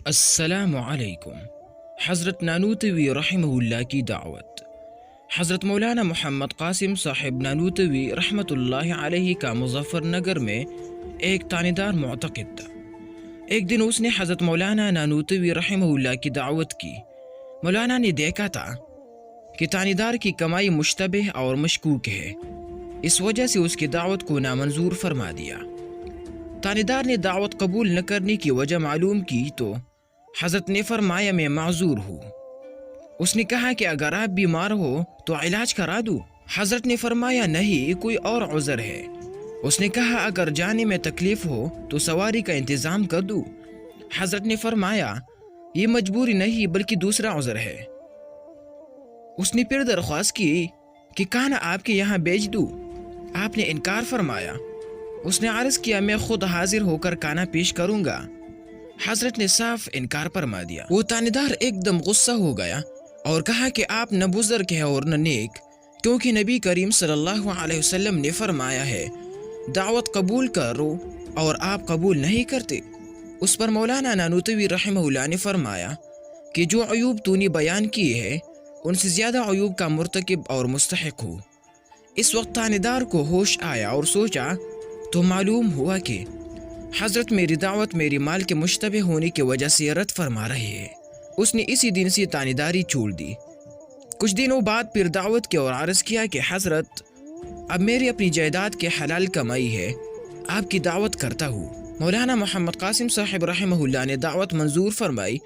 السلام علیکم۔ حضرت نانوتوی رحمہ اللہ کی دعوت۔ حضرت مولانا محمد قاسم صاحب نانوتوی رحمۃ اللہ علیہ کا مظفر نگر میں ایک تاندار معتقد تھا۔ ایک دن اس نے حضرت مولانا نانوتوی رحمہ اللہ کی دعوت کی۔ مولانا نے دیکھا تھا کہ تاندار کی کمائی مشتبہ اور مشکوک ہے، اس وجہ سے اس کی دعوت کو نامنظور فرما دیا۔ تاندار نے دعوت قبول نہ کرنے کی وجہ معلوم کی تو حضرت نے فرمایا میں معذور ہوں۔ اس نے کہا کہ اگر آپ بیمار ہو تو علاج کرا دوں۔ حضرت نے فرمایا نہیں، کوئی اور عذر ہے۔ اس نے کہا اگر جانے میں تکلیف ہو تو سواری کا انتظام کر دوں۔ حضرت نے فرمایا یہ مجبوری نہیں بلکہ دوسرا عذر ہے۔ اس نے پھر درخواست کی کہ کھانا آپ کے یہاں بیچ دوں۔ آپ نے انکار فرمایا۔ اس نے عرض کیا میں خود حاضر ہو کر کھانا پیش کروں گا۔ حضرت نے صاف انکار فرما دیا۔ وہ تاندار ایک دم غصہ ہو گیا اور کہا کہ آپ نہ بزرگ ہیں اور نہ نیک، کیونکہ نبی کریم صلی اللہ علیہ وسلم نے فرمایا ہے دعوت قبول کرو اور آپ قبول نہیں کرتے۔ اس پر مولانا نانوتوی رحمہ اللہ نے فرمایا کہ جو عیوب تو نے بیان کیے ہیں ان سے زیادہ عیوب کا مرتکب اور مستحق ہو۔ اس وقت تاندار کو ہوش آیا اور سوچا تو معلوم ہوا کہ حضرت میری دعوت میری مال کے مشتبہ ہونے کی وجہ سے رد فرما رہے ہیں۔ اس نے اسی دن سے تانداری چھوڑ دی۔ کچھ دنوں بعد پھر دعوت کی اور عرض کیا کہ حضرت اب میری اپنی جائیداد کے حلال کمائی ہے، آپ کی دعوت کرتا ہوں۔ مولانا محمد قاسم صاحب رحمہ اللہ نے دعوت منظور فرمائی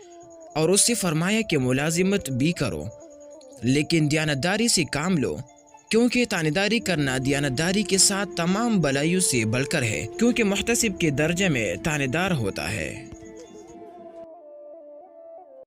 اور اس سے فرمایا کہ ملازمت بھی کرو لیکن دیانتداری سے کام لو، کیونکہ تانداری کرنا دیانتداری کے ساتھ تمام بلائیوں سے بڑھ کر ہے، کیونکہ محتسب کے درجے میں تاندار ہوتا ہے۔